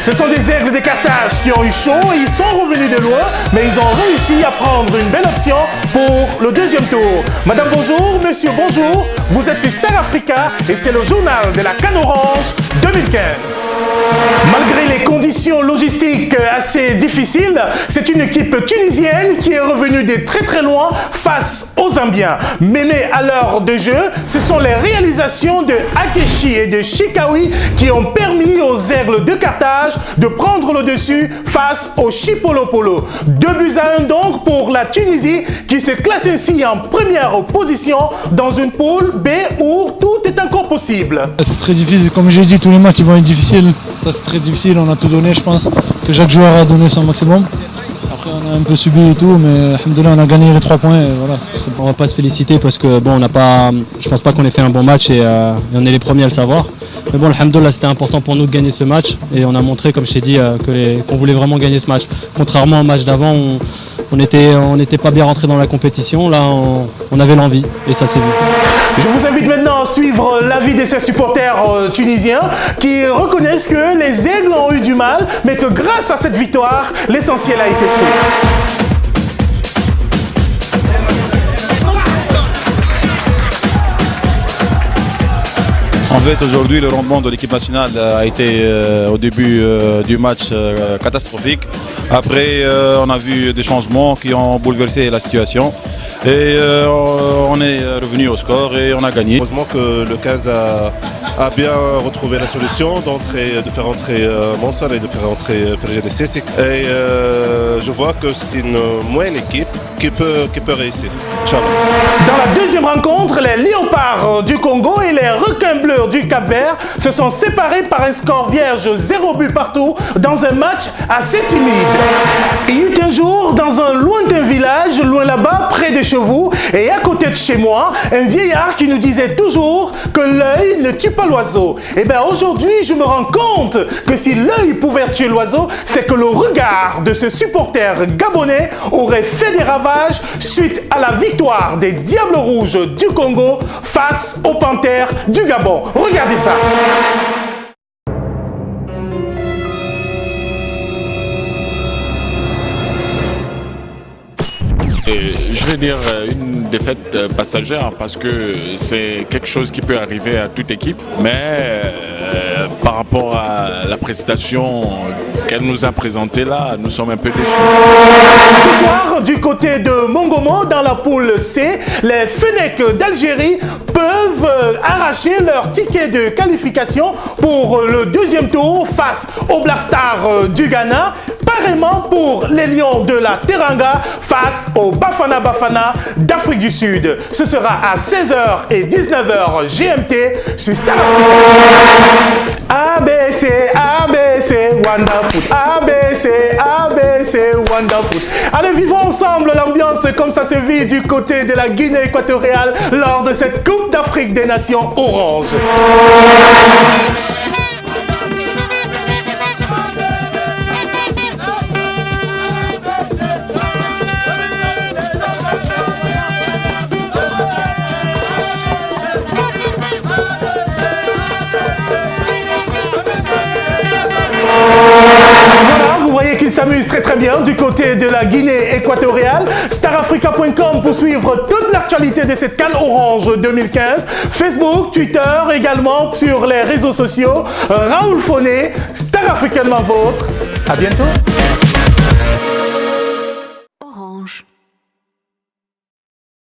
Ce sont des aigles de Carthage qui ont eu chaud et ils sont revenus de loin, mais ils ont réussi à prendre une belle option pour le deuxième tour. Madame bonjour, monsieur bonjour, vous êtes sur Star Africa et c'est le journal de la Canne Orange 2015. Malgré les conditions logistiques assez difficiles, c'est une équipe tunisienne qui est revenue de très loin face aux Zambiens. Menés à l'heure de jeu, ce sont les réalisations de Akechi et de Chikawi qui ont permis aux aigles de Carthage de prendre le dessus face au Chipolopolo. 2-1 donc pour la Tunisie qui se classe ainsi en première position dans une poule B où tout est encore possible. C'est très difficile, comme j'ai dit, tous les matchs ils vont être difficiles. Ça c'est très difficile, on a tout donné, je pense que chaque joueur a donné son maximum. Après on a un peu subi et tout, mais alhamdoulilah on a gagné les 3 points. Et voilà, on va pas se féliciter parce que bon, on n'a pas, je pense pas qu'on ait fait un bon match et on est les premiers à le savoir. Mais bon, alhamdoulilah, c'était important pour nous de gagner ce match et on a montré, comme je t'ai dit, qu'on voulait vraiment gagner ce match. Contrairement au match d'avant, on n'était pas bien rentré dans la compétition. Là, on avait l'envie et ça s'est vu. Je vous invite maintenant à suivre l'avis de ces supporters tunisiens qui reconnaissent que les aigles ont eu du mal, mais que grâce à cette victoire, l'essentiel a été fait. En fait, aujourd'hui, le rendement de l'équipe nationale a été au début du match catastrophique. Après, on a vu des changements qui ont bouleversé la situation. Et on est revenu au score et on a gagné. Heureusement que le 15 a bien retrouvé la solution de faire entrer Monsal et de faire entrer Ferjade Sessi. Et je vois que c'est une moyenne équipe qui peut réussir. Inch'Allah. Dans la deuxième rencontre, les Léopards du Congo et les Requins bleus du Cap-Vert se sont séparés par un score vierge 0 but partout dans un match assez timide. Il y eut un jour dans un lointain village, loin là-bas, près de chez vous et à côté de chez moi, un vieillard qui nous disait toujours que l'œil ne tue pas l'oiseau. Et bien aujourd'hui, je me rends compte que si l'œil pouvait tuer l'oiseau, c'est que le regard de ce supporter gabonais aurait fait des ravages suite à la victoire des Diables Rouges du Congo face aux Panthères du Gabon. Regardez ça. Et je vais dire une défaite passagère parce que c'est quelque chose qui peut arriver à toute équipe, mais par rapport à la prestation qu'elle nous a présentée là, nous sommes un peu déçus. Ce soir, du côté de Mongomo, dans la poule C, les Fennecs d'Algérie peuvent arracher leur ticket de qualification pour le deuxième tour face au Black Star du Ghana. Pareillement pour les Lions de la Teranga face au Bafana Bafana d'Afrique du Sud. Ce sera à 16h et 19h GMT sur Star Africa. ABC, ABC, Wonderfoot. ABC, ABC, Wonderfoot. Allez, vivons ensemble l'ambiance comme ça se vit du côté de la Guinée équatoriale lors de cette Coupe d'Afrique des Nations Orange. Qu'ils s'amusent très bien du côté de la Guinée équatoriale. Starafrica.com pour suivre toute l'actualité de cette Canne Orange 2015. Facebook, Twitter, également sur les réseaux sociaux. Raoul Foné, Star Africanement Vôtre. À bientôt.